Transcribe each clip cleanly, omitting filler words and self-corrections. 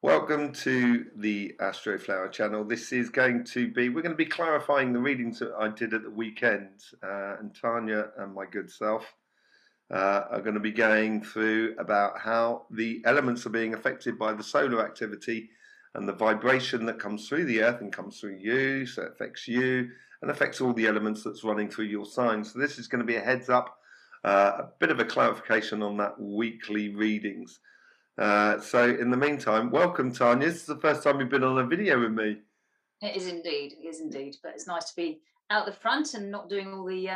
Welcome to the Astroflower channel. This is going to be, we're going to be clarifying the readings that I did at the weekend, and Tanya and my good self are going to be going through about how the elements are being affected by the solar activity and the vibration that comes through the earth and comes through you, so it affects you and affects all the elements that's running through your sign. So this is going to be a heads up, a bit of a clarification on that weekly readings. So in the meantime, welcome Tanya. This is the first time you've been on a video with me. It is indeed. It is indeed. But it's nice to be out the front and not doing all the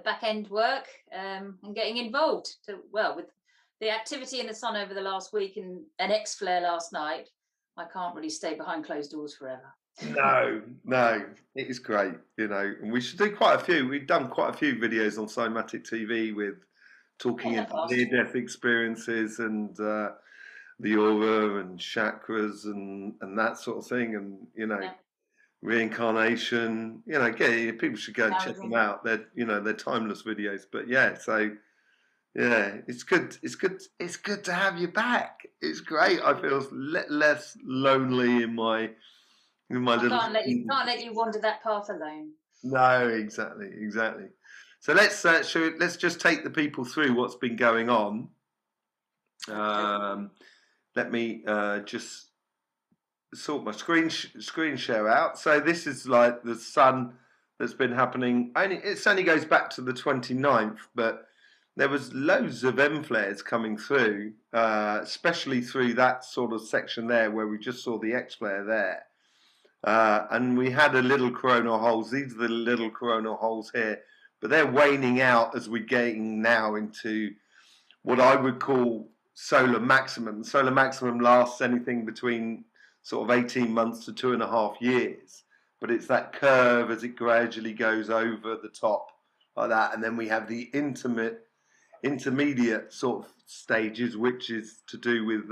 back end work and getting involved. With the activity in the sun over the last week and an X flare last night, I can't really stay behind closed doors forever. No, it is great, and we should do quite a few. We've done quite a few videos on Somatic TV with talking into near-death experiences and the aura and chakras and that sort of thing, and reincarnation. People should go and check them out. They're timeless videos. But it's good. It's good to have you back. It's great. I feel less lonely in my little. Can't let you wander that path alone. No, exactly. So let's just take the people through what's been going on. Let me just sort my screen share out. So this is like the sun that's been happening. It only goes back to the 29th, but there was loads of M flares coming through, especially through that sort of section there where we just saw the X flare there. And we had a little coronal holes. These are the little coronal holes here, but they're waning out as we're getting now into what I would call solar maximum. Solar maximum lasts anything between sort of 18 months to 2.5 years, but it's that curve as it gradually goes over the top like that, and then we have the intermediate sort of stages, which is to do with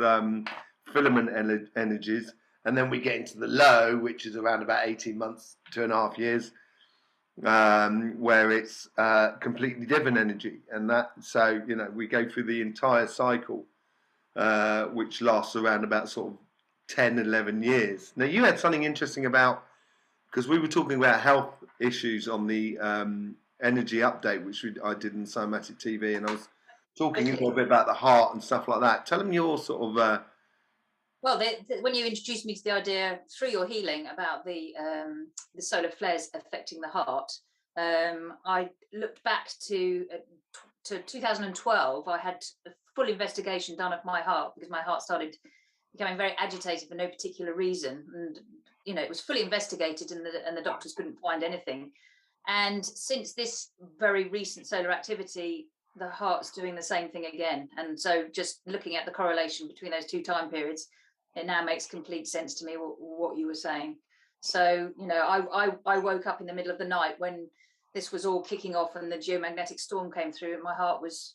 filament energies, and then we get into the low, which is around about 18 months, 2.5 years, where it's completely different energy, and we go through the entire cycle, which lasts around about sort of 10-11 years. Now you had something interesting about, because we were talking about health issues on the energy update, which I did in Somatic TV, and I was talking a little bit about the heart and stuff like that. Tell them your sort of when you introduced me to the idea through your healing about the solar flares affecting the heart, I looked back to 2012. I had a full investigation done of my heart because my heart started becoming very agitated for no particular reason, and it was fully investigated, and the doctors couldn't find anything. And since this very recent solar activity, the heart's doing the same thing again. And so just looking at the correlation between those two time periods, it now makes complete sense to me what you were saying. So, I woke up in the middle of the night when this was all kicking off and the geomagnetic storm came through, and my heart was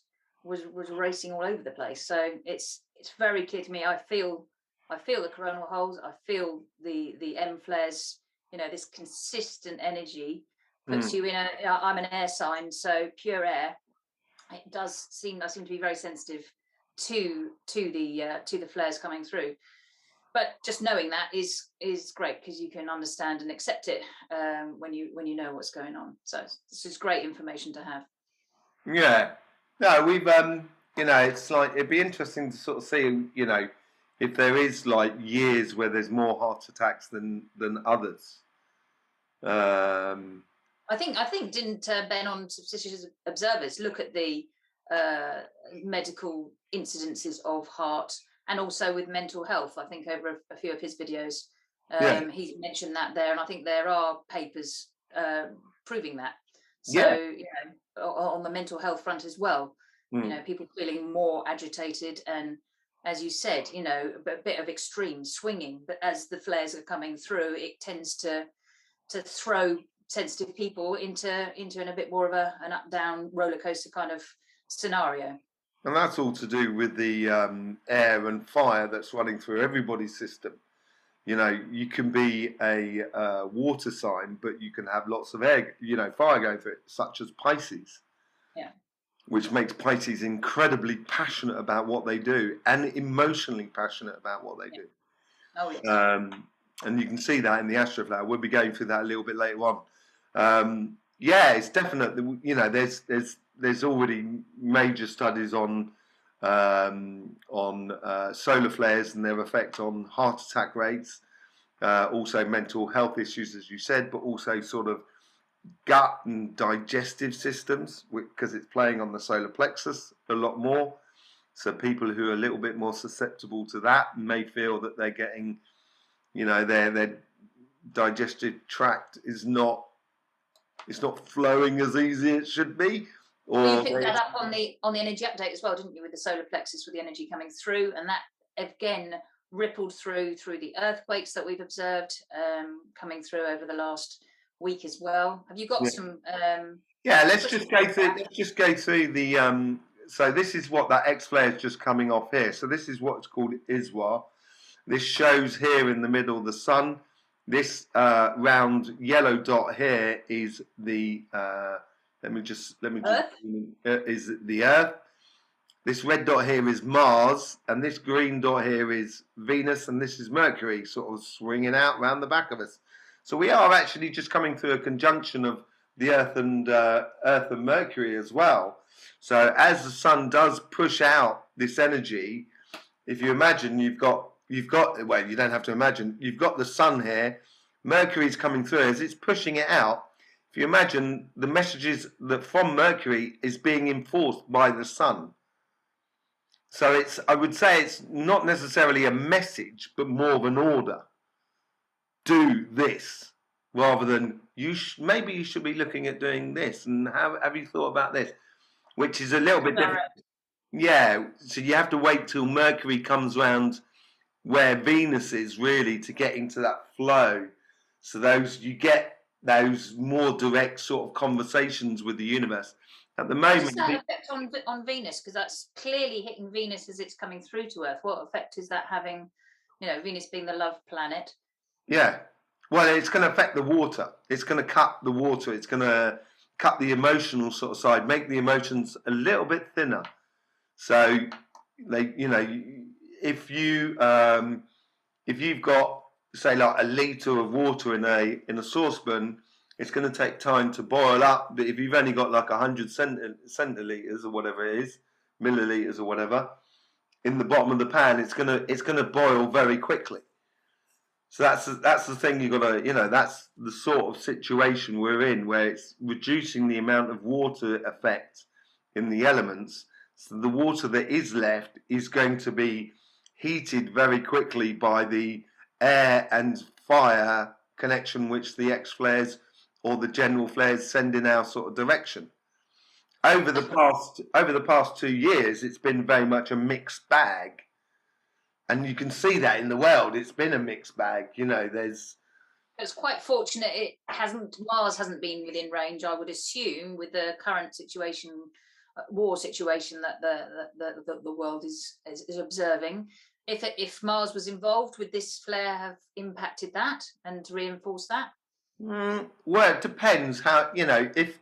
racing all over the place. So it's very clear to me. I feel the coronal holes. I feel the M flares. This consistent energy puts you in I'm an air sign, so pure air. It does seem I seem to be very sensitive to the flares coming through. But just knowing that is great, because you can understand and accept it when you know what's going on. So this is great information to have. Yeah. No, we've it's like, it'd be interesting to sort of see, if there is like years where there's more heart attacks than others. I think didn't Ben on Suspicious Observers look at the medical incidences of heart and also with mental health? I think over a few of his videos, he's mentioned that there, and I think there are papers proving that. So on the mental health front as well, people feeling more agitated, and as you said, a bit of extreme swinging. But as the flares are coming through, it tends to throw sensitive people into a bit more of an up down roller coaster kind of scenario. And that's all to do with the air and fire that's running through everybody's system. You can be a water sign, but you can have lots of air, fire going through it, such as Pisces. Yeah. which makes Pisces incredibly passionate about what they do and emotionally passionate about what they do. Oh, yes. And you can see that in the Astroflower. We'll be going through that a little bit later on. Yeah, it's definitely, you know, there's already major studies on solar flares and their effect on heart attack rates, also mental health issues, as you said, but also sort of gut and digestive systems, because it's playing on the solar plexus a lot more. So people who are a little bit more susceptible to that may feel that they're getting, you know, their digestive tract is not, it's not flowing as easy as it should be. Or well, you picked that up on the energy update as well, didn't you, with the solar plexus, with the energy coming through, and that again rippled through the earthquakes that we've observed coming through over the last week as well. Have you got some? Yeah, let's just go through. Let's just go through the. So this is what that X flare is just coming off here. So this is what's called Iswa. This shows here in the middle the sun. This round yellow dot here is the. Let me just is the Earth. This red dot here is Mars, and this green dot here is Venus, and this is Mercury, sort of swinging out round the back of us. So we are actually just coming through a conjunction of the Earth and Mercury as well. So as the sun does push out this energy, if you imagine you've got well, you don't have to imagine, you've got the sun here, Mercury's coming through as it's pushing it out. If you imagine the messages that from Mercury is being enforced by the sun. So it's, I would say it's not necessarily a message, but more of an order. Do this, rather than maybe you should be looking at doing this, and have you thought about this? Which is a little bit different. Yeah, so you have to wait till Mercury comes round where Venus is, really, to get into that flow. So you get those more direct sort of conversations with the universe. At the moment, what does that affect on Venus? Because that's clearly hitting Venus as it's coming through to Earth. What effect is that having? You know, Venus being the love planet. Yeah, well, it's going to affect the water. It's going to cut the water. It's going to cut the emotional sort of side, make the emotions a little bit thinner. So, you know, if you've got, say, like a litre of water in a saucepan, it's going to take time to boil up. But if you've only got like 100 centilitres or whatever it is, millilitres or whatever, in the bottom of the pan, it's gonna boil very quickly. So that's the thing you've got to, you know, that's the sort of situation we're in, where it's reducing the amount of water effect in the elements. So the water that is left is going to be heated very quickly by the air and fire connection which the X flares or the general flares send in our sort of direction. Over the past 2 years, it's been very much a mixed bag. And you can see that in the world, it's been a mixed bag. You know, it's quite fortunate Mars hasn't been within range, I would assume, with the current situation, war situation that the world is observing. If Mars was involved, would this flare have impacted that and reinforced that? Well, it depends how, you know, if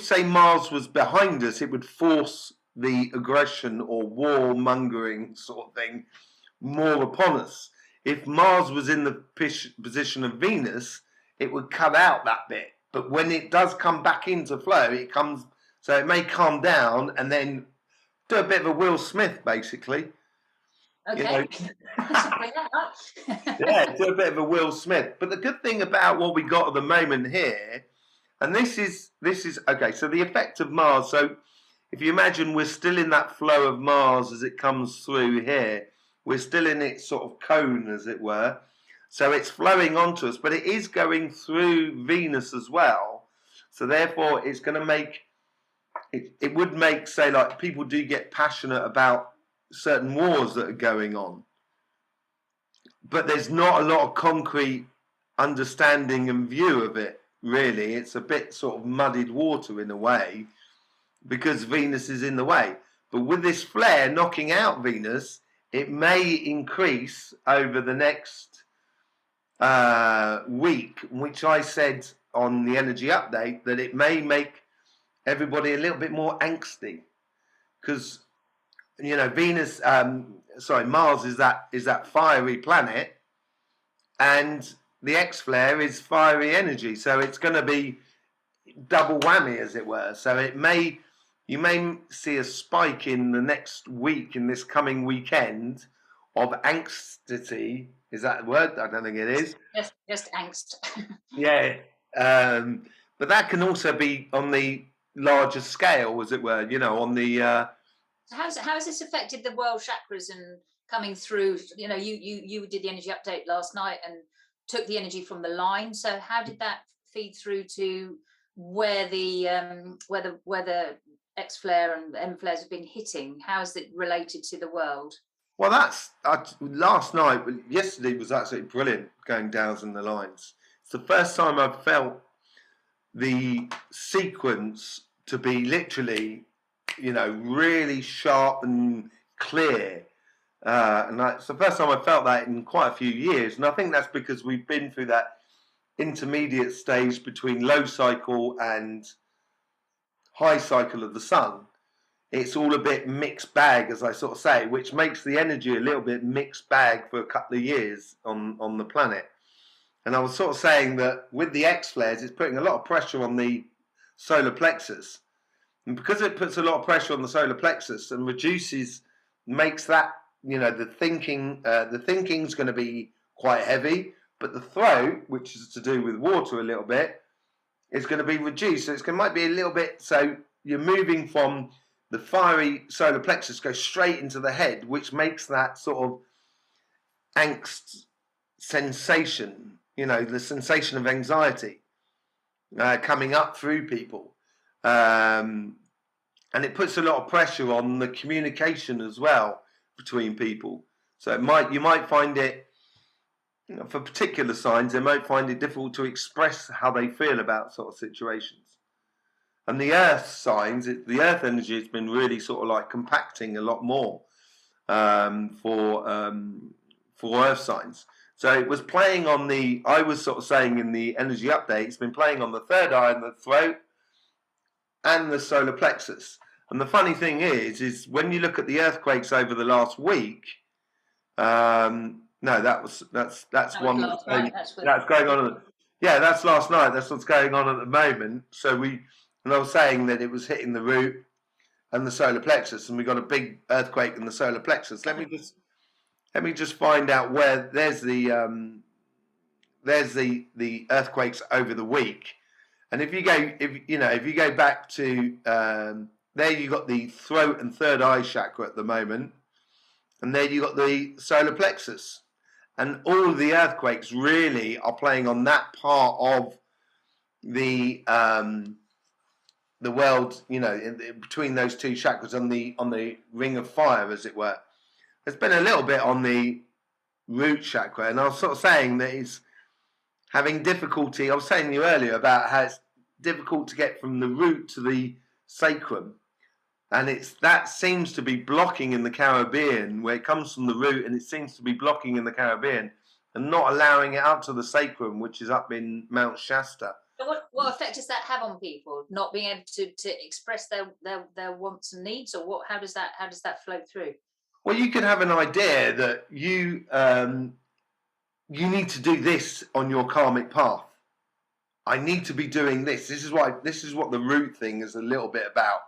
say Mars was behind us, it would force the aggression or war-mongering sort of thing more upon us. If Mars was in the position of Venus, it would cut out that bit. But when it does come back into flow, so it may calm down and then do a bit of a Will Smith, basically. Okay. You know, yeah, do a bit of a Will Smith. But the good thing about what we got at the moment here, and this is okay, so the effect of Mars, so if you imagine we're still in that flow of Mars as it comes through here, we're still in its sort of cone, as it were. So it's flowing onto us, but it is going through Venus as well. So therefore, it's going to make, it would make, say, like, people do get passionate about certain wars that are going on. But there's not a lot of concrete understanding and view of it, really. It's a bit sort of muddied water in a way, because Venus is in the way. But with this flare knocking out Venus, it may increase over the next week, which I said on the energy update that it may make everybody a little bit more angsty because Venus, Mars is that fiery planet, and the X flare is fiery energy, so it's going to be double whammy, as it were. So you may see a spike in the next week, in this coming weekend, of angstity. Is that a word? I don't think it is. Just angst. Yeah, but that can also be on the larger scale, as it were. On the. So how has this affected the world chakras and coming through? You did the energy update last night and took the energy from the line. So how did that feed through to where the X flare and M flares have been hitting? How is it related to the world? Well, yesterday was absolutely brilliant going down the lines. It's the first time I've felt the sequence to be literally, really sharp and clear. And it's the first time I felt that in quite a few years. And I think that's because we've been through that intermediate stage between low cycle and high cycle of the sun. It's all a bit mixed bag, as I sort of say, which makes the energy a little bit mixed bag for a couple of years on the planet. And I was sort of saying that with the X flares, it's putting a lot of pressure on the solar plexus. And because it puts a lot of pressure on the solar plexus and makes that, the thinking's going to be quite heavy, but the throat, which is to do with water a little bit, is going to be reduced. So it might be a little bit, so you're moving from the fiery solar plexus go straight into the head, which makes that sort of angst sensation, the sensation of anxiety coming up through people. And it puts a lot of pressure on the communication as well between people. So you might find it, for particular signs, they might find it difficult to express how they feel about sort of situations. And the earth signs, the earth energy has been really sort of like compacting a lot more for earth signs. So it was playing on I was sort of saying in the energy update, it's been playing on the third eye and the throat and the solar plexus. And the funny thing is when you look at the earthquakes over the last week, no, that's one that's going on. Yeah, that's last night. That's what's going on at the moment. And I was saying that it was hitting the root and the solar plexus, and we got a big earthquake in the solar plexus. Let me just find out where there's the earthquakes over the week. And if you go back to there, you got the throat and third eye chakra at the moment, and there you got the solar plexus, and all of the earthquakes really are playing on that part of the world, between those two chakras on the ring of fire, as it were. There's been a little bit on the root chakra, and I was sort of saying that it's having difficulty. I was saying to you earlier about how it's difficult to get from the root to the sacrum, and that seems to be blocking in the Caribbean, where it comes from the root, and it seems to be blocking in the Caribbean and not allowing it up to the sacrum, which is up in Mount Shasta. So what effect does that have on people not being able to express their wants and needs, or how does that flow through? Well, you could have an idea that you need to do this on your karmic path. I need to be doing this. This is what the root thing is a little bit about.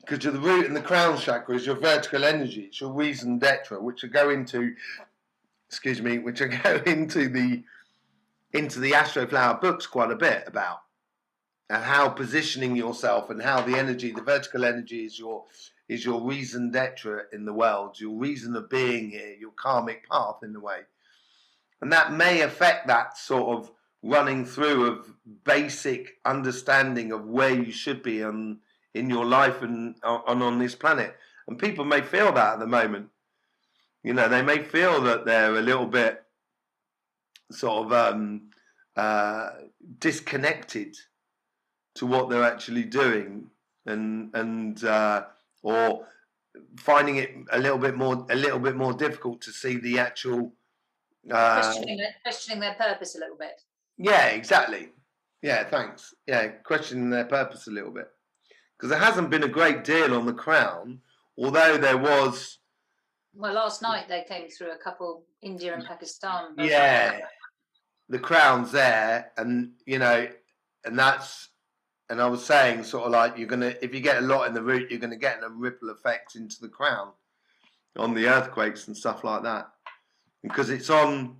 Because the root and the crown chakra is your vertical energy. It's your reason d'etre, which I go into the Astroflower books quite a bit about, and how positioning yourself and how the vertical energy is your reason d'etre in the world, your reason of being here, your karmic path in a way. And that may affect that sort of running through of basic understanding of where you should be in your life and on this planet. And people may feel that at the moment. They may feel that they're a little bit sort of disconnected to what they're actually doing, and or finding it a little bit more difficult to see the actual questioning their purpose a little bit. Yeah, exactly. Yeah, thanks. Yeah, questioning their purpose a little bit. Because there hasn't been a great deal on the crown, although there was. Well, last night they came through a couple, India and Pakistan. Yeah, the crown's there, and and that's. And I was saying, sort of like, if you get a lot in the root, you're gonna get a ripple effect into the crown on the earthquakes and stuff like that, because it's on.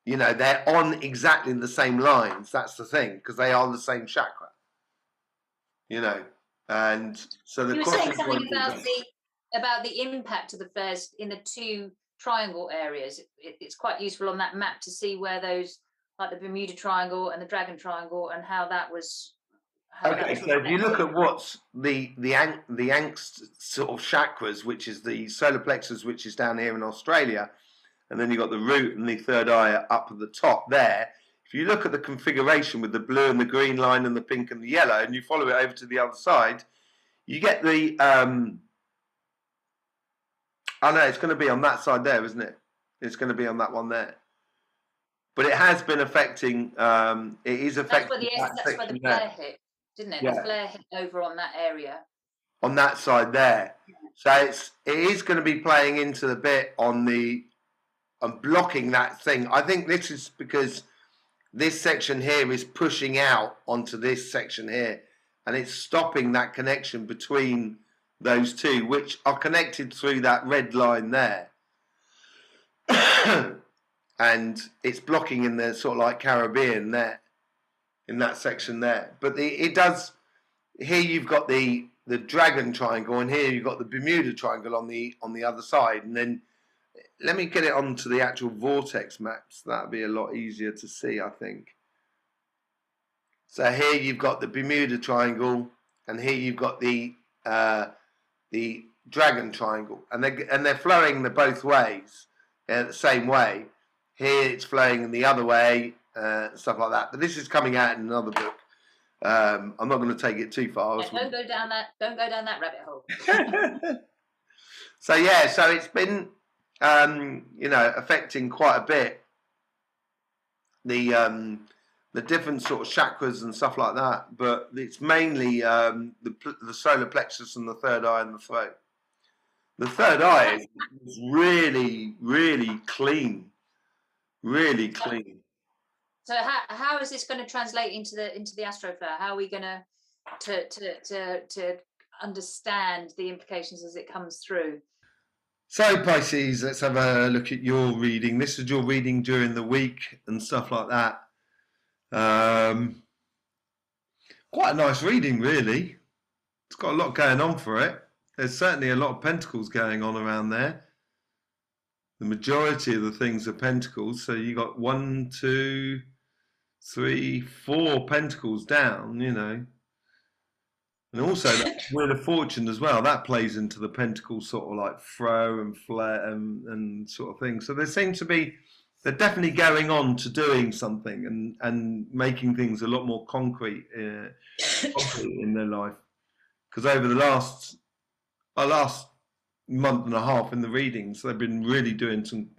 They're on exactly the same lines. That's the thing, because they are the same chakra. And so the you were question saying something about the impact of the flares in the two triangle areas. It's quite useful on that map to see where those, like the Bermuda Triangle and the Dragon Triangle, and how that was. Okay, so if you look at what's the angst sort of chakras, which is the solar plexus, which is down here in Australia, and then you've got the root and the third eye up at the top there. If you look at the configuration with the blue and the green line and the pink and the yellow, and you follow it over to the other side, you get the. Oh no, it's going to be on that side there, isn't it? It's going to be on that one there. But it has been affecting. It is affecting. That's where the flare hit, didn't it? Yeah. The flare hit over on that area. On that side there. Yeah. So it is going to be playing into the bit on the. And blocking that thing. I think this is because this section here is pushing out onto this section here, and it's stopping that connection between those two, which are connected through that red line there. And it's blocking in the sort of like Caribbean there, in that section there. But it does. Here you've got the Dragon Triangle, and here you've got the Bermuda Triangle on the other side, and then. Let me get it onto the actual vortex maps. That'll be a lot easier to see, I think. So here you've got the Bermuda Triangle, and here you've got the Dragon Triangle, and they're flowing the both ways, the same way. Here it's flowing in the other way, stuff like that. But this is coming out in another book. I'm not going to take it too far. Don't go down that rabbit hole. So yeah, so it's been. Affecting quite a bit the different sort of chakras and stuff like that, but it's mainly the solar plexus and the third eye and the throat. The third eye is really, really clean, really clean. So how is this going to translate into the Astroflower? How are we going to understand the implications as it comes through? So Pisces, let's have a look at your reading. This is your reading during the week and stuff like that. Quite a nice reading, really. It's got a lot going on for it. There's certainly a lot of pentacles going on around there. The majority of the things are pentacles. So you got 1, 2, 3, 4 pentacles down, And also that Wheel of Fortune as well, that plays into the pentacle sort of like throw and flare and sort of thing. So there seems to be, they're definitely going on to doing something and making things a lot more concrete in their life. Because over the last month and a half in the readings, they've been really doing some,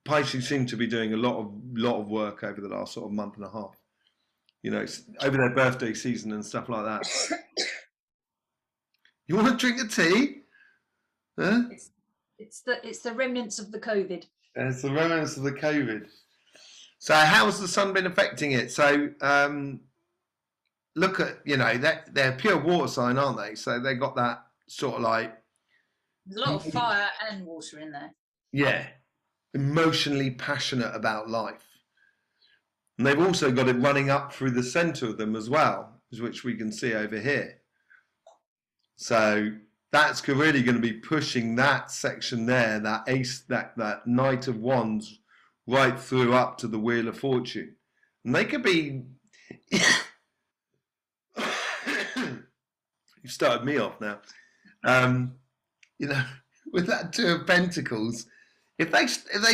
Pisces seem to be doing a lot of work over the last sort of month and a half. Over their birthday season and stuff like that. You want to drink a tea? Huh? It's the remnants of the COVID. It's the remnants of the COVID. So how has the sun been affecting it? So look at, they're a pure water sign, aren't they? So they got that sort of like... There's a lot of fire and water in there. Yeah. Emotionally passionate about life. And they've also got it running up through the centre of them as well, which we can see over here. So that's really going to be pushing that section there, that ace, that Knight of Wands, right through up to the Wheel of Fortune. And they could be... You've started me off now. With that Two of Pentacles, if they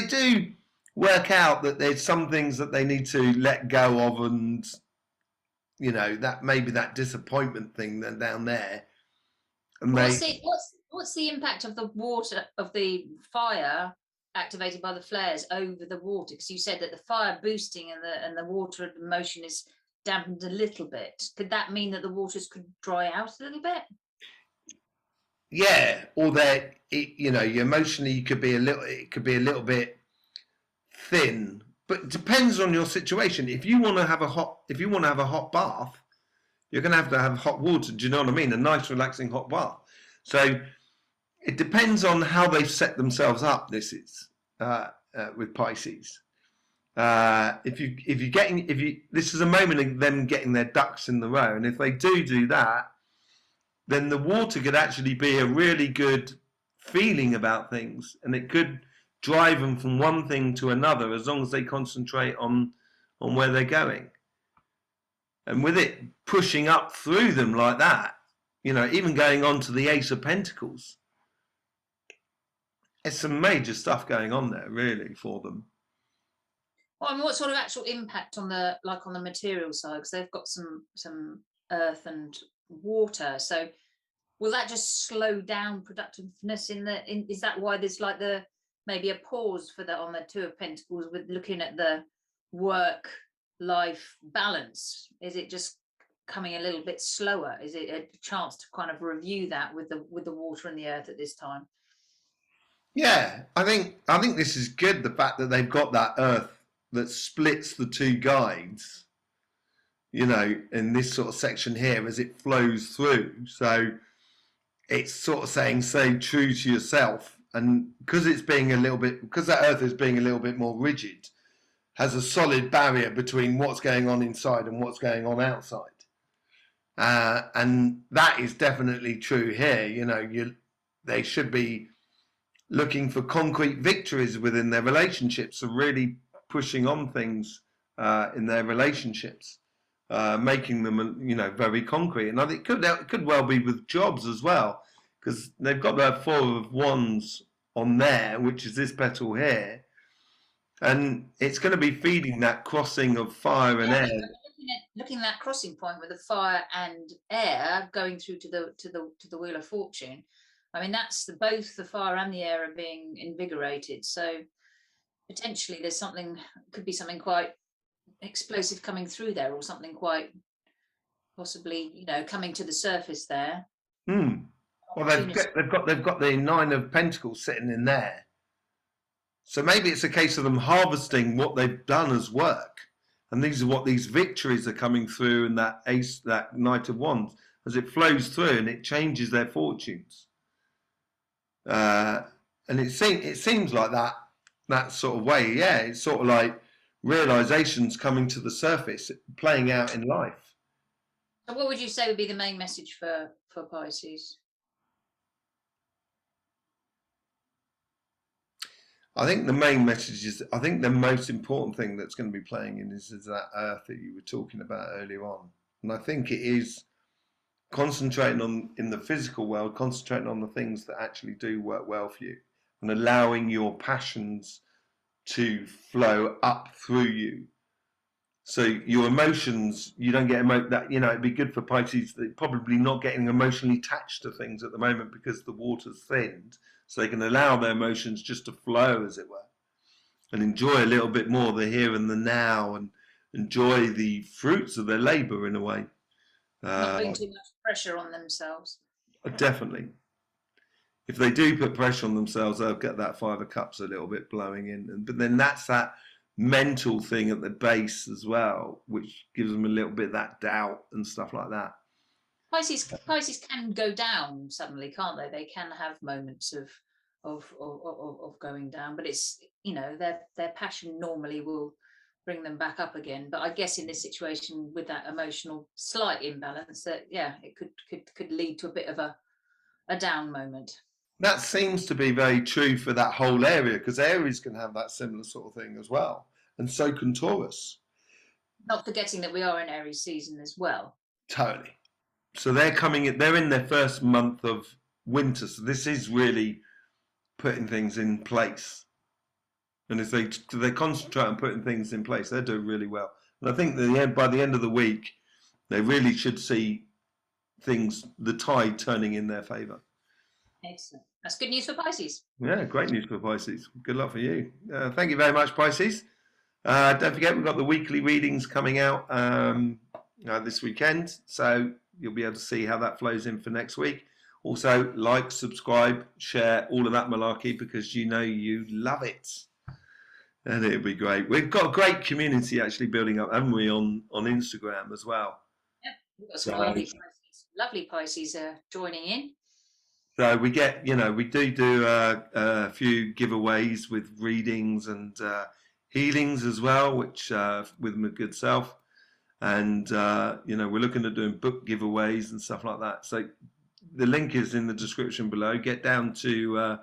do... work out that there's some things that they need to let go of, and that maybe that disappointment thing then down there. And what's the impact of the water, of the fire activated by the flares over the water? Because you said that the fire boosting and the water motion is dampened a little bit. Could that mean that the waters could dry out a little bit? Yeah, or that you know, you emotionally you could be it could be a little bit thin, but it depends on your situation. If you want to have a hot bath, you're going to have hot water. Do you know what I mean? A nice, relaxing hot bath. So it depends on how they've set themselves up. This is with Pisces. This is a moment of them getting their ducks in the row, and if they do that, then the water could actually be a really good feeling about things, and it could drive them from one thing to another as long as they concentrate on where they're going. And with it pushing up through them like that, you know, even going on to the Ace of Pentacles, there's some major stuff going on there, really, for them. Well, I mean, what sort of actual impact on the material side? Because they've got some earth and water. So will that just slow down productiveness is that why there's like maybe a pause on the Two of Pentacles with looking at the work life balance? Is it just coming a little bit slower? Is it a chance to kind of review that with the water and the earth at this time? Yeah, I think this is good, the fact that they've got that earth that splits the two guides, you know, in this sort of section here as it flows through. So it's sort of saying, stay true to yourself. And because that earth is being a little bit more rigid, has a solid barrier between what's going on inside and what's going on outside. And that is definitely true here. You know, they should be looking for concrete victories within their relationships, and really pushing on things in their relationships, making them, you know, very concrete. And I think it could well be with jobs as well, because they've got that Four of Wands on there, which is this petal here, and it's going to be feeding that crossing of fire and air. Looking at that crossing point with the fire and air going through to the Wheel of Fortune. I mean, both the fire and the air are being invigorated. So potentially could be something quite explosive coming through there, or something quite possibly, you know, coming to the surface there. Well, they've got the Nine of Pentacles sitting in there. So maybe it's a case of them harvesting what they've done as work. And these are what these victories are coming through, and that Knight of Wands, as it flows through and it changes their fortunes. And it seems like that sort of way. Yeah, it's sort of like realizations coming to the surface, playing out in life. So what would you say would be the main message for Pisces? I think the main message is, I think the most important thing that's going to be playing in is that earth that you were talking about earlier on. And I think it is concentrating on, in the physical world, concentrating on the things that actually do work well for you, and allowing your passions to flow up through you. So your emotions, you don't get that, you know, it'd be good for Pisces, they're probably not getting emotionally attached to things at the moment because the water's thinned. So they can allow their emotions just to flow, as it were, and enjoy a little bit more the here and the now, and enjoy the fruits of their labour in a way. Not putting too much pressure on themselves. Definitely. If they do put pressure on themselves, they'll get that Five of Cups a little bit blowing in. But then that's that mental thing at the base as well, which gives them a little bit of that doubt and stuff like that. Pisces can go down suddenly, can't they? They can have moments of going down, but it's, you know, their passion normally will bring them back up again. But I guess in this situation with that emotional slight imbalance, that it could lead to a bit of a down moment. That seems to be very true for that whole area, because Aries can have that similar sort of thing as well, and so can Taurus. Not forgetting that we are in Aries season as well. Totally. So they're in their first month of winter. So this is really putting things in place. And if they concentrate on putting things in place, they're doing really well. And I think by the end of the week, they really should see the tide turning in their favour. Excellent. That's good news for Pisces. Yeah, great news for Pisces. Good luck for you. Thank you very much, Pisces. Don't forget, we've got the weekly readings coming out this weekend, so you'll be able to see how that flows in for next week. Also, like, subscribe, share, all of that malarkey, because you know you love it. And it'll be great. We've got a great community actually building up, haven't we, on Instagram as well. Yep, we've got some lovely Pisces joining in. So we get, we do a few giveaways with readings and healings as well, which with my good self. And, we're looking at doing book giveaways and stuff like that. So the link is in the description below. Get down to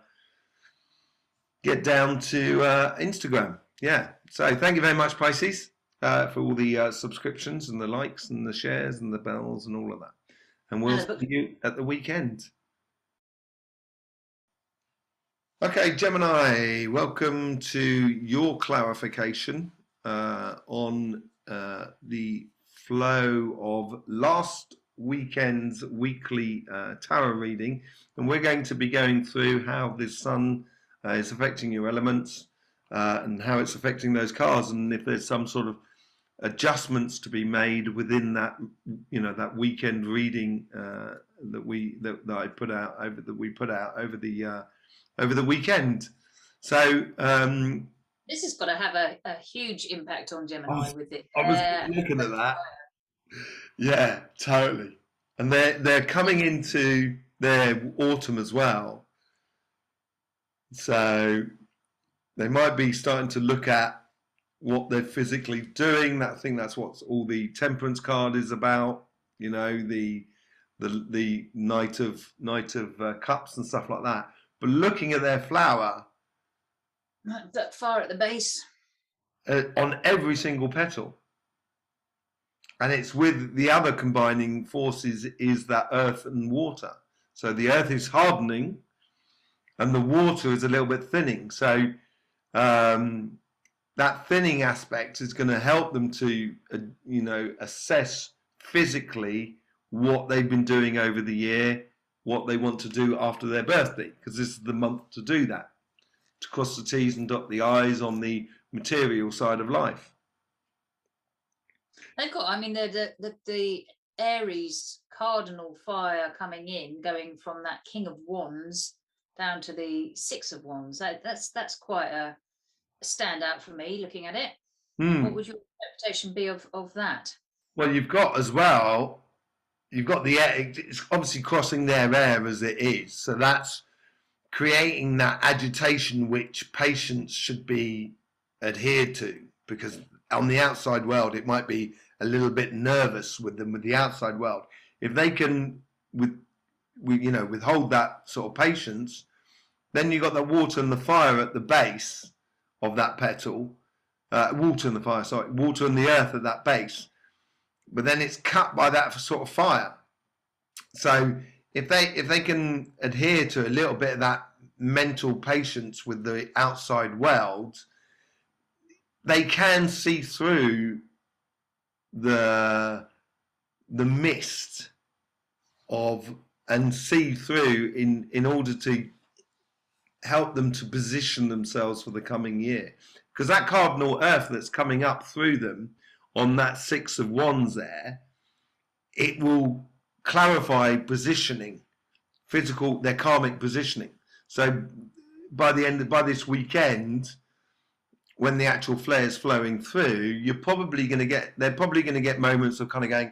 Instagram. Yeah. So thank you very much, Pisces, for all the subscriptions and the likes and the shares and the bells and all of that. And we'll see you at the weekend. Okay, Gemini, welcome to your clarification on the flow of last weekend's weekly tarot reading. And we're going to be going through how the sun is affecting your elements and how it's affecting those cards, and if there's some sort of adjustments to be made within that, that weekend reading that we put out over the weekend. So this has got to have a huge impact on Gemini with it. I was looking at that. Yeah, totally. And they're coming into their autumn as well. So they might be starting to look at what they're physically doing. I think that's what all the Temperance card is about. The Knight of Cups and stuff like that. But looking at their flower, not that far at the base, on every single petal, and it's with the other combining forces is that earth and water. So the earth is hardening, and the water is a little bit thinning. So that thinning aspect is going to help them to, assess physically what they've been doing over the year, what they want to do after their birthday, because this is the month to do that, to cross the T's and dot the I's on the material side of life. They've got, the Aries Cardinal fire coming in, going from that King of Wands down to the Six of Wands. That's quite a standout for me looking at it. What would your interpretation be of that? Well, you've got the air, it's obviously crossing their air as it is. So that's creating that agitation which patients should be adhered to, because on the outside world, it might be a little bit nervous with the outside world. If they can, withhold that sort of patience, then you've got the water and the fire at the base of that petal, water and the earth at that base, but then it's cut by that sort of fire. So if they can adhere to a little bit of that mental patience with the outside world, they can see through the mist and see through in order to help them to position themselves for the coming year. Because that cardinal earth that's coming up through them on that Six of Wands there, it will clarify positioning, their karmic positioning. So by this weekend, when the actual flare is flowing through, they're probably going to get moments of kind of going,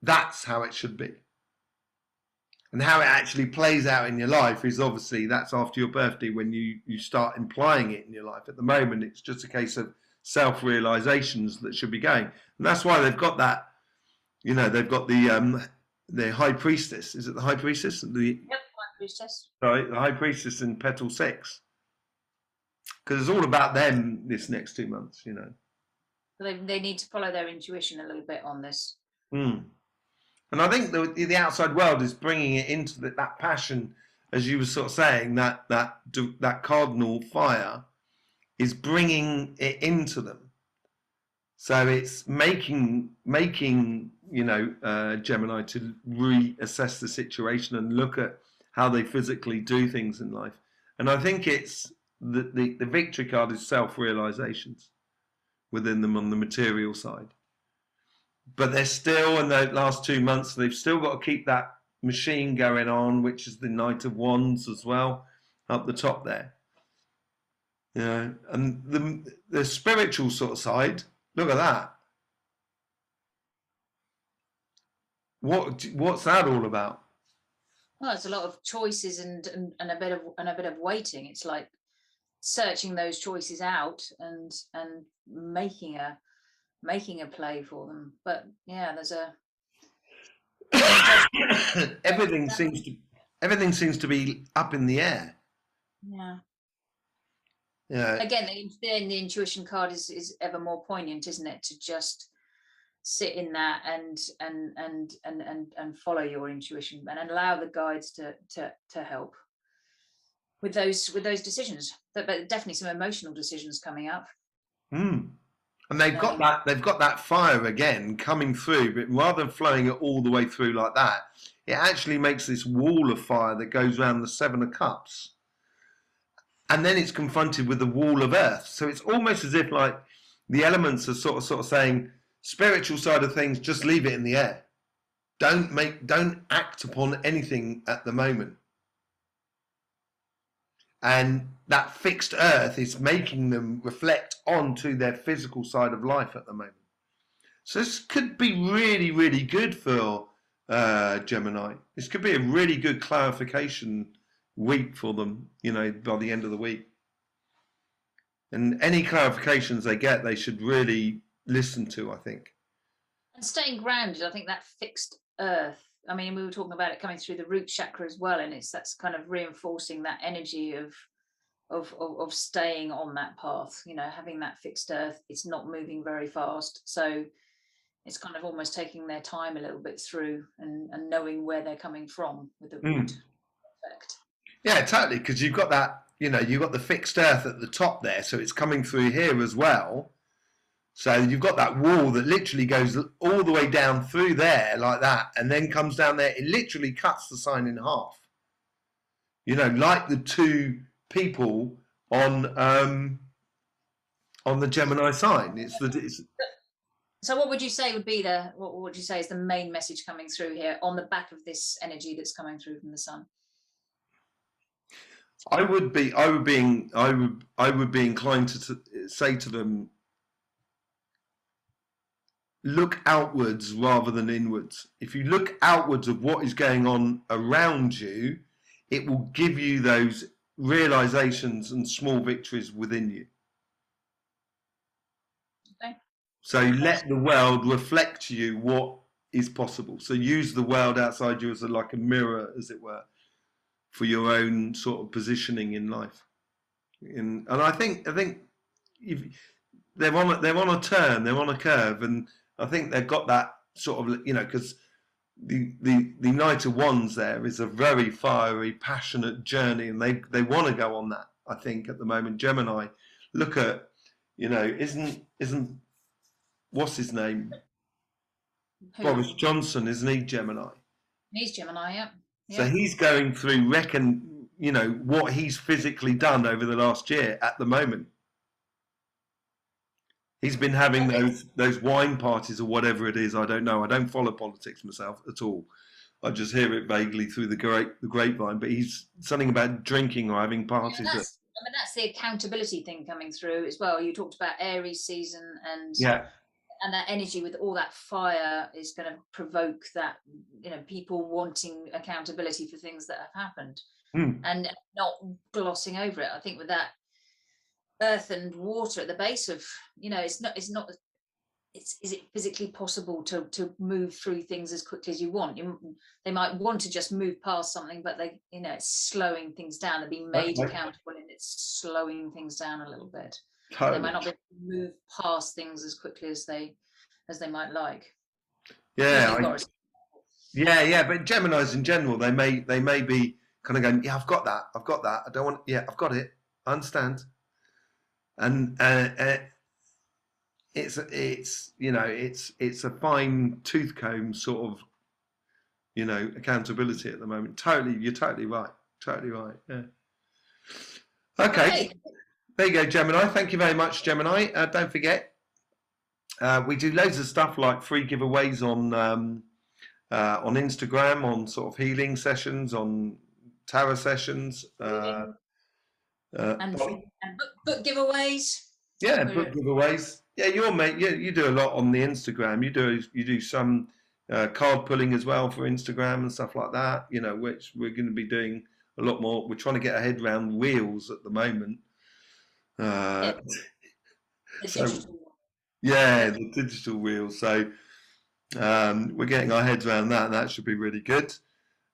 that's how it should be. And how it actually plays out in your life is obviously, that's after your birthday when you start implying it in your life. At the moment, it's just a case of self-realizations that should be going. And that's why they've got that, they've got the High Priestess. Is it the High Priestess? Yep, High Priestess. Sorry, the High Priestess in petal 6. Because it's all about them this next 2 months, They need to follow their intuition a little bit on this. And I think the outside world is bringing it into that passion, as you were sort of saying, that cardinal fire is bringing it into them. So it's making Gemini to reassess the situation and look at how they physically do things in life. And I think it's the victory card is self-realizations within them on the material side. But they're still, in the last 2 months, they've still got to keep that machine going on, which is the Knight of Wands as well, up the top there. You know, and the spiritual sort of side, look at that. What's that all about? Well, it's a lot of choices and a bit of waiting. It's like searching those choices out and making a play for them. But yeah, there's a everything seems to be up in the air. yeah. Yeah. Again, the intuition card is ever more poignant, isn't it? To just sit in that and follow your intuition and allow the guides to help with those decisions. But definitely some emotional decisions coming up. And they've got that fire again coming through, but rather than flowing it all the way through like that, it actually makes this wall of fire that goes around the Seven of Cups. And then it's confronted with the wall of earth. So it's almost as if like the elements are sort of saying, spiritual side of things, just leave it in the air. Don't act upon anything at the moment. And that fixed earth is making them reflect onto their physical side of life at the moment. So this could be really, really good for Gemini. This could be a really good clarification week for them, you know, by the end of the week. And any clarifications they get, they should really listen to, I think. And staying grounded, I think that fixed earth, I mean, we were talking about it coming through the root chakra as well, and that's kind of reinforcing that energy of staying on that path, you know, having that fixed earth. It's not moving very fast, so it's kind of almost taking their time a little bit through and knowing where they're coming from with the root effect. Yeah, totally, because you've got that, you know, you've got the fixed earth at the top there, so it's coming through here as well. So you've got that wall that literally goes all the way down through there like that, and then comes down there. It literally cuts the sign in half. You know, like the two people on the Gemini sign. So what would you say would be what would you say is the main message coming through here on the back of this energy that's coming through from the sun? I would be inclined to say to them, look outwards rather than inwards. If you look outwards of what is going on around you, it will give you those realizations and small victories within you. Okay. So let the world reflect to you what is possible. So use the world outside you as like a mirror, as it were, for your own sort of positioning in life. And I think if they're on a turn, they're on a curve, and I think they've got that sort of, you know, because the Knight of Wands there is a very fiery, passionate journey, and they want to go on that. I think at the moment, Gemini, look at, you know, isn't what's his name? Boris Johnson, isn't he Gemini? He's Gemini, yeah. So he's going through, you know, what he's physically done over the last year at the moment. He's been having those wine parties or whatever it is. I don't know. I don't follow politics myself at all. I just hear it vaguely through the grapevine. But he's something about drinking or having parties. Yeah, that's the accountability thing coming through as well. You talked about Aries season and that energy with all that fire is going to provoke that, you know, people wanting accountability for things that have happened and not glossing over it. I think with that earth and water at the base of, you know, is it physically possible to move through things as quickly as you want? They might want to just move past something, but they, you know, it's slowing things down. They're being made accountable, and it's slowing things down a little bit. Totally. They might not be able to move past things as quickly as they might like. Yeah, but Geminis in general, they may be kind of going, yeah, I've got that. I don't want, yeah, I've got it. I understand. And it's you know, it's a fine tooth comb sort of, you know, accountability at the moment. You're totally right. Yeah. Okay, Right. there you go, Gemini. Thank you very much, Gemini. Don't forget, we do loads of stuff like free giveaways on Instagram, on sort of healing sessions, on tarot sessions. And book giveaways. Yeah, book giveaways. Yeah, you're mate. Yeah, you do a lot on the Instagram. You do some card pulling as well for Instagram and stuff like that. You know, which we're going to be doing a lot more. We're trying to get our head around wheels at the moment. Yeah, the So digital one. yeah, the digital wheels. So we're getting our heads around that, and that should be really good.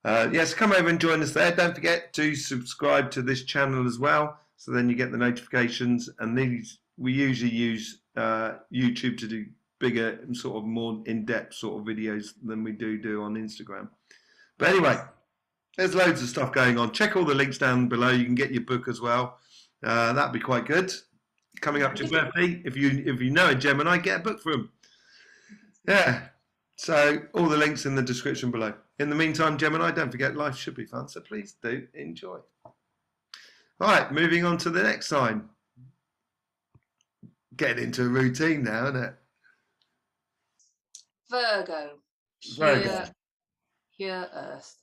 Yes, come over and join us there. Don't forget to subscribe to this channel as well, so then you get the notifications. And these we usually use YouTube to do bigger and sort of more in-depth sort of videos than we do on Instagram. But anyway, there's loads of stuff going on. Check all the links down below. You can get your book as well. That'd be quite good. Coming up to your birthday, if you know a Gemini, get a book for them. Yeah. So all the links in the description below. In the meantime, Gemini, don't forget life should be fun, so please do enjoy. All right, moving on to the next sign. Getting into a routine now, isn't it? Virgo. Virgo. Pure earth.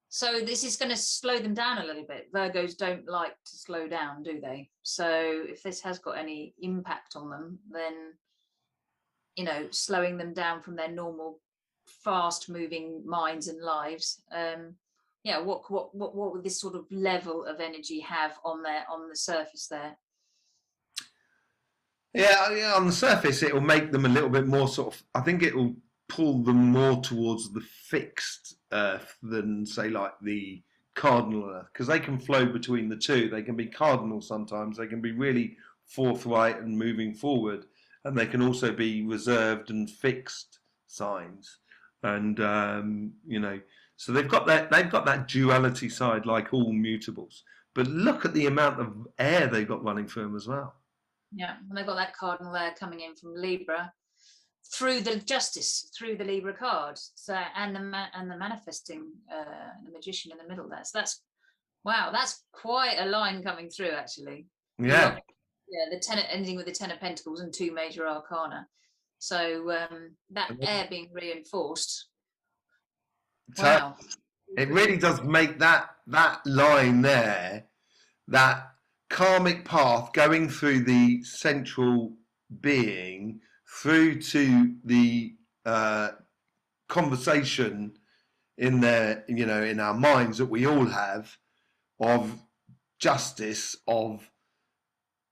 So this is going to slow them down a little bit. Virgos don't like to slow down, do they? So if this has got any impact on them, then, you know, slowing them down from their normal fast moving minds and lives. Yeah, what would this sort of level of energy have on the surface there? Yeah, on the surface, it will make them a little bit more sort of, I think it will pull them more towards the fixed earth than, say, like the cardinal earth, because they can flow between the two. They can be cardinal sometimes, they can be really forthright and moving forward, and they can also be reserved and fixed signs. And, you know, so they've got that duality side like all mutables. But look at the amount of air they've got running through them as well. Yeah, and they've got that cardinal there coming in from Libra through the justice, through the Libra card. So and the manifesting, the magician in the middle there. So that's wow, that's quite a line coming through actually. Yeah. Yeah, the ten, ending with the 10 of Pentacles and 2 major arcana. So that air being reinforced. So Wow. it really does make that line there, that karmic path going through the central being through to the conversation in there, you know, in our minds that we all have of justice, of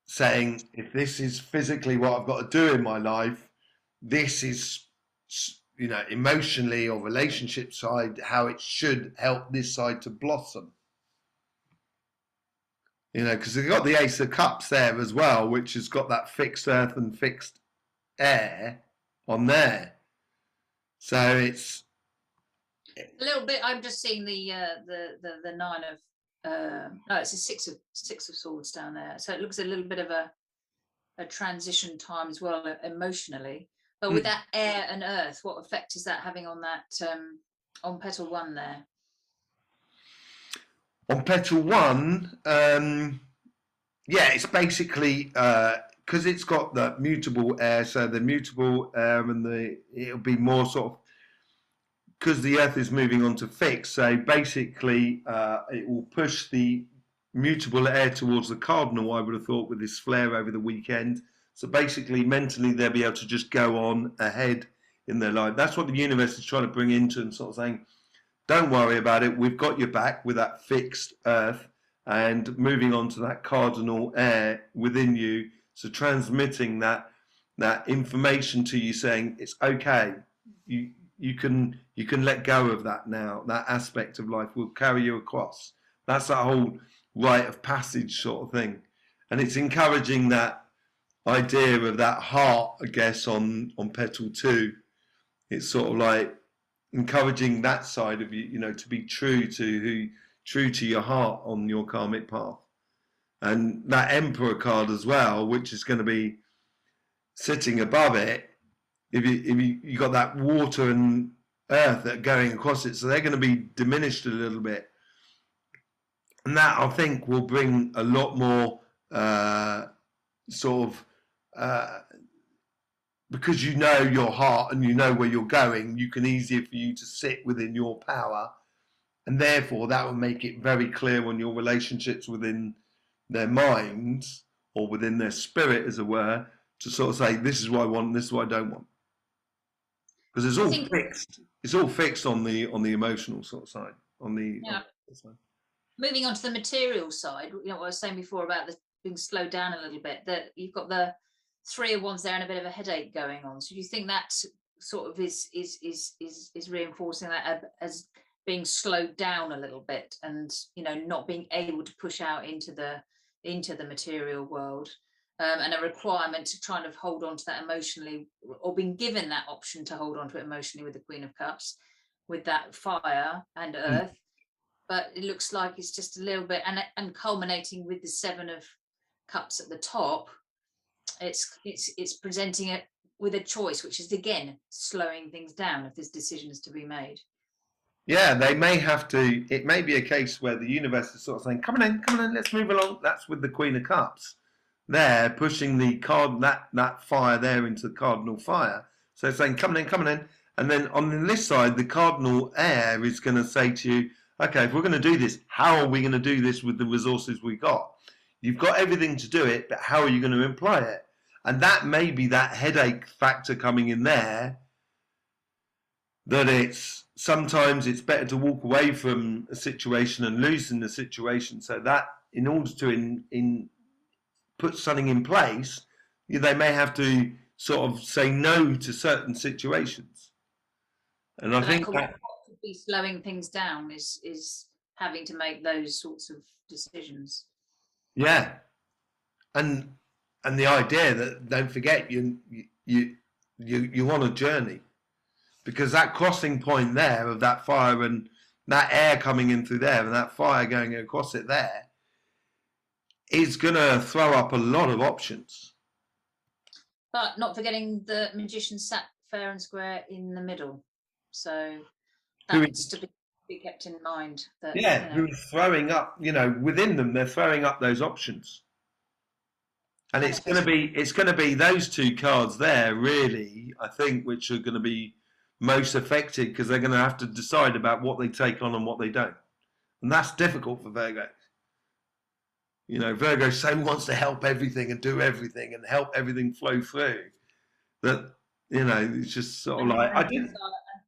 saying, if this is physically what I've got to do in my life, this is, you know, emotionally or relationship side, how it should help this side to blossom. You know, because they've got the Ace of Cups there as well, which has got that fixed earth and fixed air on there. So it's a little bit. I'm just seeing the 9 of no, it's a six of swords down there. So it looks a little bit of a transition time as well emotionally. But with that air and earth, what effect is that having on that on petal 1 there? On petal 1, yeah, it's basically because it's got the mutable air, so the mutable air and it'll be more sort of, because the earth is moving on to fixed, so basically it will push the mutable air towards the cardinal, I would have thought, with this flare over the weekend. So basically mentally they'll be able to just go on ahead in their life. That's what the universe is trying to bring into, and sort of saying, don't worry about it, we've got your back with that fixed earth, and moving on to that cardinal air within you. So transmitting that information to you, saying it's okay, you can let go of that now. That aspect of life will carry you across. That's that whole rite of passage sort of thing, and it's encouraging that idea of that heart, I guess, on petal 2. It's sort of like encouraging that side of you, you know, to be true to your heart on your karmic path. And that Emperor card as well, which is going to be sitting above it, if you got that water and earth that are going across it, so they're going to be diminished a little bit. And that, I think, will bring a lot more sort of, because you know your heart and you know where you're going, you can easier for you to sit within your power. And therefore, that will make it very clear on your relationships within their minds or within their spirit, as it were, to sort of say, this is what I want, and this is what I don't want. Because it's all fixed. It's all fixed on the emotional sort of side. On the side. Moving on to the material side, you know what I was saying before about the being slowed down a little bit, that you've got the 3 of Wands there and a bit of a headache going on. So do you think that sort of is reinforcing that as being slowed down a little bit, and you know, not being able to push out into the material world, and a requirement to try and hold on to that emotionally, or being given that option to hold on to it emotionally with the Queen of Cups, with that fire and earth. But it looks like it's just a little bit, and culminating with the 7 of Cups at the top, it's presenting it with a choice, which is again slowing things down if there's decisions to be made. Yeah, they may have to. It may be a case where the universe is sort of saying, "Come on, let's move along." That's with the Queen of Cups. They're pushing the card that fire there into the Cardinal fire. So it's saying, "Come on in." And then on this side, the Cardinal air is going to say to you, "Okay, if we're going to do this, how are we going to do this with the resources we got? You've got everything to do it, but how are you going to employ it?" And that may be that headache factor coming in there. That sometimes it's better to walk away from a situation and loosen the situation, so that in order to put something in place, they may have to sort of say no to certain situations. And I think that could be slowing things down is having to make those sorts of decisions. Yeah, and the idea that, don't forget, you're on a journey. Because that crossing point there of that fire and that air coming in through there and that fire going across it there is going to throw up a lot of options. But not forgetting the Magician sat fair and square in the middle. So that needs to be kept in mind. That, who's throwing up, within them, they're throwing up those options. And it's going to be those 2 cards there, really, I think, which are going to be most affected, because they're going to have to decide about what they take on and what they don't. And that's difficult for Virgo. Virgo so wants to help everything and do everything and help everything flow through that, it's just sort of like,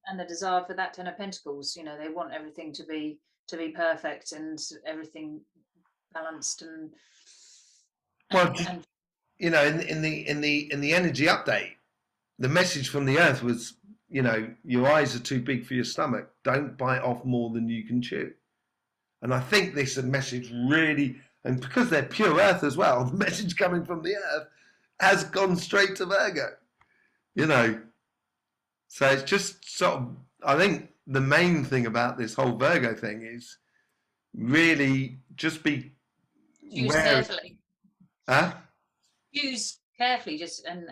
and the desire for that 10 of Pentacles, they want everything to be perfect and everything balanced and in the energy update, the message from the earth was, your eyes are too big for your stomach. Don't bite off more than you can chew. And I think this message really, and because they're pure earth as well, the message coming from the earth has gone straight to Virgo. So it's just sort of, I think the main thing about this whole Virgo thing is really just be use carefully. Huh? Use carefully, just and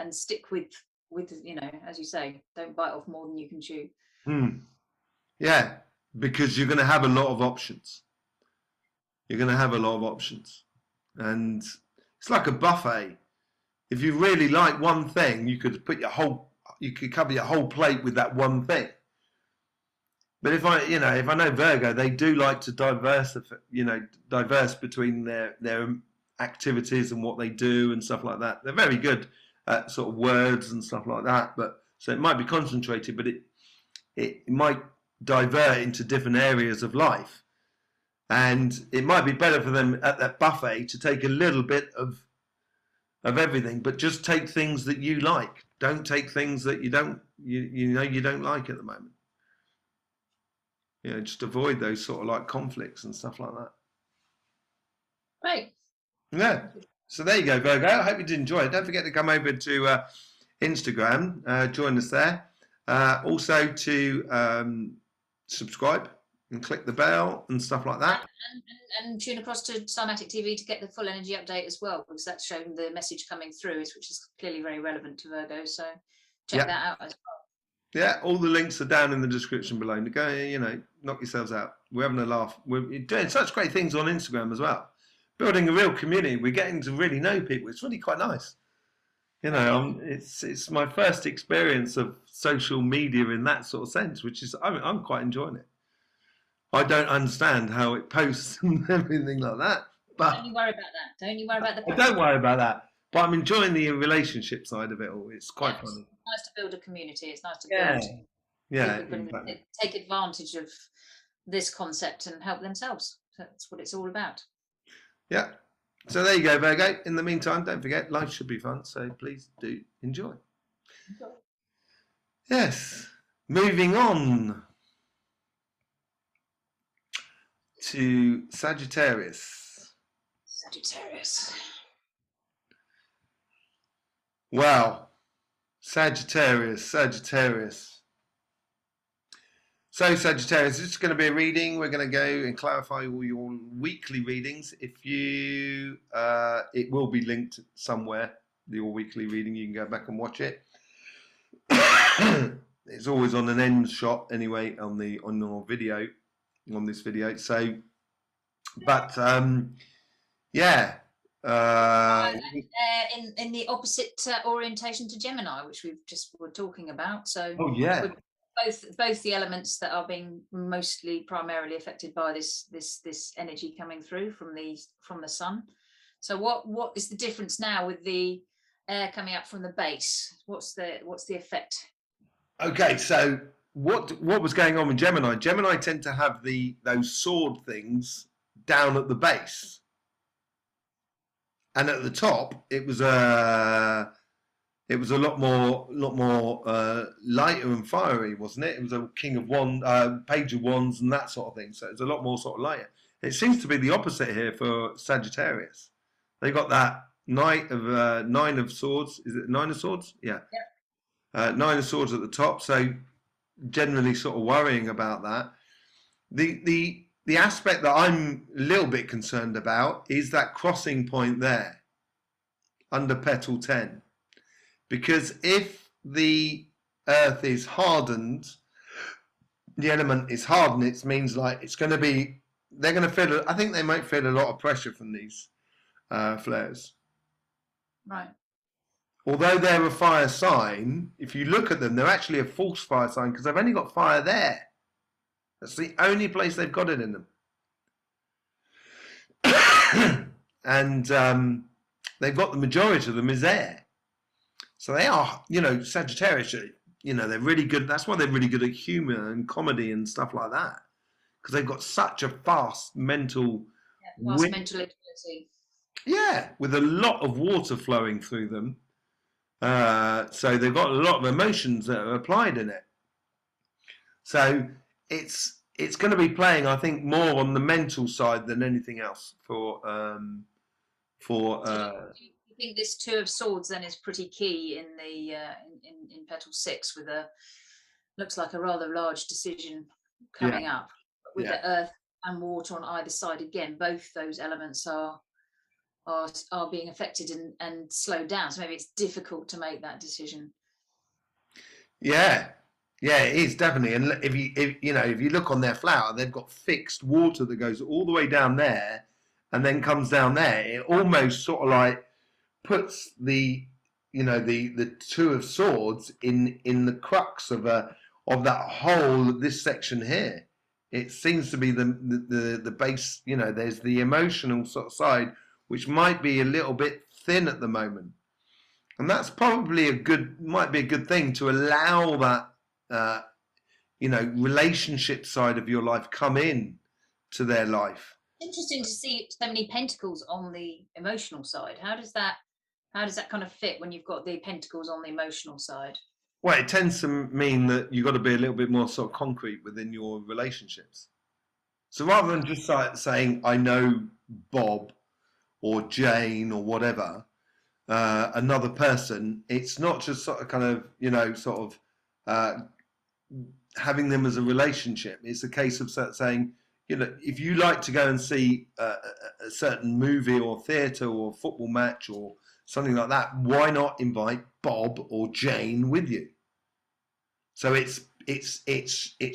stick with as you say, don't bite off more than you can chew. Yeah, because you're going to have a lot of options. And it's like a buffet. If you really like one thing, you could cover your whole plate with that one thing. But if I know Virgo, they do like to diverse between their activities and what they do and stuff like that. They're very good at sort of words and stuff like that. But so it might be concentrated, but it might divert into different areas of life. And it might be better for them at that buffet to take a little bit of everything, but just take things that you like. Don't take things that you don't like at the moment. Just avoid those sort of like conflicts and stuff like that. Right. Yeah. So there you go, Virgo. I hope you did enjoy it. Don't forget to come over to Instagram, join us there. Also to subscribe and click the bell and stuff like that. And tune across to Starmatic TV to get the full energy update as well, because that's showing the message coming through, which is clearly very relevant to Virgo. So check that out as well. Yeah, all the links are down in the description below. Go, you know, knock yourselves out. We're having a laugh. We're doing such great things on Instagram as well. Building a real community. We're getting to really know people. It's really quite nice. You know, it's my first experience of social media in that sort of sense, which is I'm quite enjoying it. I don't understand how it posts and everything like that, but Don't you worry about that. Don't you worry about the. I don't worry about that. But I'm enjoying the relationship side of it all. It's quite funny. It's nice to build a community. It's nice to Yeah, build yeah, people can exactly. take advantage of this concept and help themselves. That's what it's all about. Yeah. So there you go, Virgo. In the meantime, don't forget, life should be fun. So please do enjoy. Yes. Moving on to Sagittarius. Sagittarius. Wow. Sagittarius. So Sagittarius, this is going to be a reading. We're going to go and clarify all your weekly readings. If you, it will be linked somewhere, your weekly reading. You can go back and watch it. It's always on an end shot anyway on your video, on this video. So, but yeah. In the opposite orientation to Gemini, which we've just were talking about. So oh yeah. Both the elements that are being primarily affected by this energy coming through from the sun. So what is the difference now with the air coming up from the base? What's the effect? Okay, so what was going on with Gemini? Gemini tend to have those sword things down at the base, and at the top it was a lot more lighter and fiery, wasn't it? It was a King of Wands, Page of Wands, and that sort of thing. So it's a lot more sort of lighter. It seems to be the opposite here for Sagittarius. They got that Nine of Swords. Is it Nine of Swords? Yeah. Nine of Swords at the top. So generally, sort of worrying about that. The aspect that I'm a little bit concerned about is that crossing point there under petal 10. Because if the earth is hardened, the element is hardened, it means like it's going to be, they're going to feel, I think they might feel a lot of pressure from these flares. Right. Although they're a fire sign, if you look at them, they're actually a false fire sign because they've only got fire there. That's the only place they've got it in them. And they've got the majority of them is air. So they are, you know, Sagittarius, you know, they're really good. That's why they're really good at humor and comedy and stuff like that. Because they've got such a fast mental... mental agility. Yeah, with a lot of water flowing through them. So they've got a lot of emotions that are applied in it. So it's going to be playing, I think, more on the mental side than anything else for I think this Two of Swords then is pretty key in the in petal 6 with looks like a rather large decision coming up with the earth and water on either side. Again, both those elements are being affected and slowed down. So maybe it's difficult to make that decision. Yeah, it is definitely. And if you look on their flower, they've got fixed water that goes all the way down there and then comes down there. It almost sort of like puts the Two of Swords in the crux of that whole, this section here. It seems to be the base, there's the emotional sort of side, which might be a little bit thin at the moment. And that's probably might be a good thing to allow that, relationship side of your life come in to their life. Interesting to see so many pentacles on the emotional side. How does that kind of fit when you've got the pentacles on the emotional side? Well, it tends to mean that you've got to be a little bit more sort of concrete within your relationships. So rather than just saying, I know Bob or Jane or whatever, another person, it's not just sort of kind of, having them as a relationship. It's a case of saying, if you like to go and see a certain movie or theatre or football match or something like that, why not invite Bob or Jane with you? So it's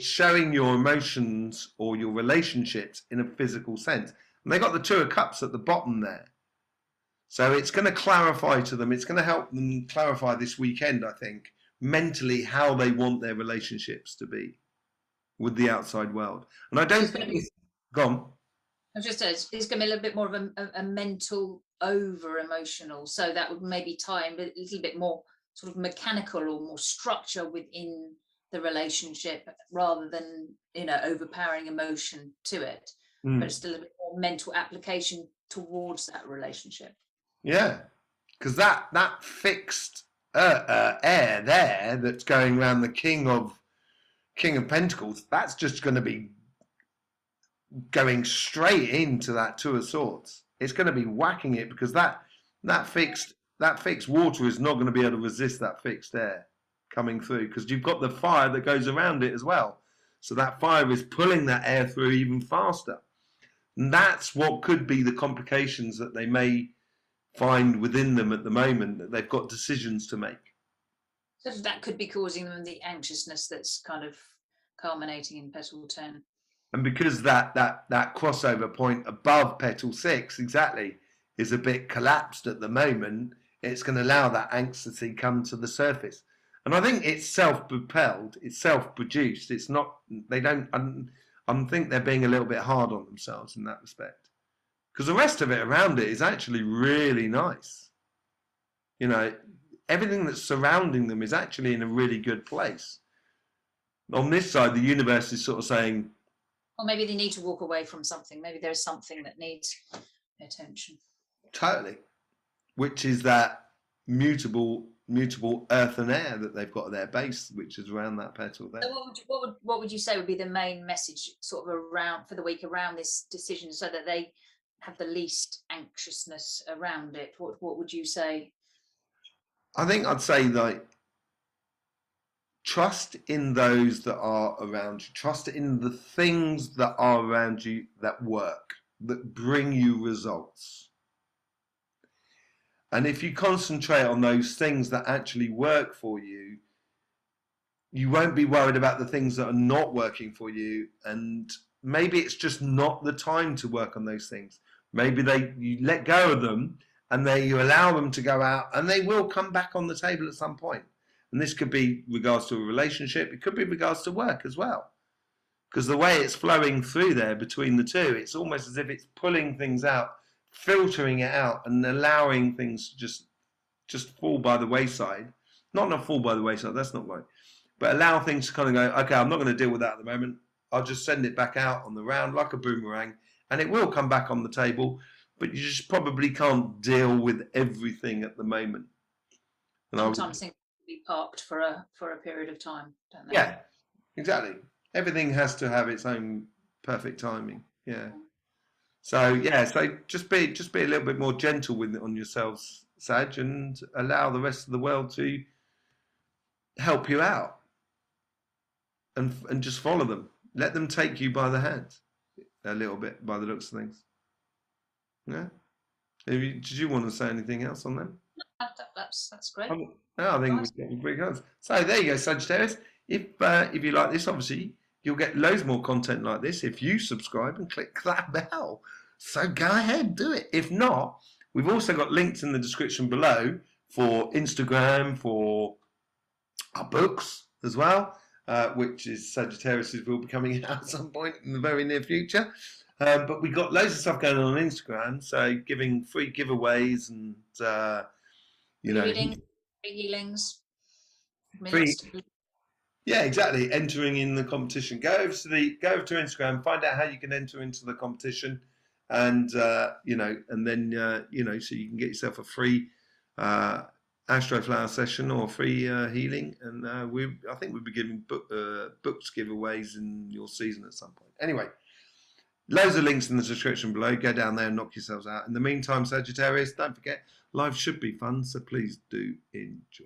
showing your emotions or your relationships in a physical sense. And they got the Two of Cups at the bottom there. So it's going to clarify to them. It's going to help them clarify this weekend, I think, mentally how they want their relationships to be with the outside world. And I don't think it's gone. I was just saying, it's going to be a little bit more of a mental over emotional. So that would maybe tie in a little bit more sort of mechanical or more structure within the relationship rather than, you know, overpowering emotion to it. But it's still a bit more mental application towards that relationship. Yeah, because that fixed air there that's going around the King of Pentacles, that's just going to be going straight into that Two of Swords. It's going to be whacking it because that fixed water is not going to be able to resist that fixed air coming through, because you've got the fire that goes around it as well. So that fire is pulling that air through even faster. And that's what could be the complications that they may find within them at the moment, that they've got decisions to make. So that could be causing them the anxiousness that's kind of culminating in petal 10. And because that crossover point above petal 6 exactly is a bit collapsed at the moment, it's going to allow that anxiety come to the surface. And I think it's self-propelled, it's self-produced. It's not, they don't, I think they're being a little bit hard on themselves in that respect. Because the rest of it around it is actually really nice. You know, everything that's surrounding them is actually in a really good place. On this side, the universe is sort of saying, or maybe they need to walk away from something. Maybe there's something that needs attention. Totally. Which is that mutable earth and air that they've got at their base, which is around that petal there. So what would you say would be the main message sort of around for the week around this decision, so that they have the least anxiousness around it? What would you say? I think I'd say, like, trust in those that are around you. Trust in the things that are around you that work, that bring you results. And if you concentrate on those things that actually work for you, you won't be worried about the things that are not working for you. And maybe it's just not the time to work on those things. Maybe you let go of them and you allow them to go out, and they will come back on the table at some point. And this could be regards to a relationship. It could be regards to work as well. Because the way it's flowing through there between the two, it's almost as if it's pulling things out, filtering it out, and allowing things to just fall by the wayside. Not fall by the wayside, that's not right. But allow things to kind of go, okay, I'm not going to deal with that at the moment. I'll just send it back out on the round like a boomerang, and it will come back on the table. But you just probably can't deal with everything at the moment. And sometimes things be parked for a period of time, don't they? Yeah, exactly. Everything has to have its own perfect timing. Yeah. So yeah, so just be a little bit more gentle on yourselves, Sag, and allow the rest of the world to help you out, and just follow them. Let them take you by the hand a little bit, by the looks of things. Yeah. Did you want to say anything else on them? That's great. No, I think we're getting pretty close. So there you go, Sagittarius. If you like this, obviously you'll get loads more content like this if you subscribe and click that bell. So go ahead, do it. If not, we've also got links in the description below for Instagram, for our books as well, which is Sagittarius will be coming out at some point in the very near future. But we've got loads of stuff going on Instagram, so giving free giveaways and reading, free healings. Free. Yeah, exactly. Entering in the competition. Go over to Instagram, find out how you can enter into the competition, and and then so you can get yourself a free Astroflower session or free healing, and I think we'll be giving books giveaways in your season at some point. Anyway, loads of links in the description below. Go down there and knock yourselves out. In the meantime, Sagittarius, don't forget, life should be fun, so please do enjoy.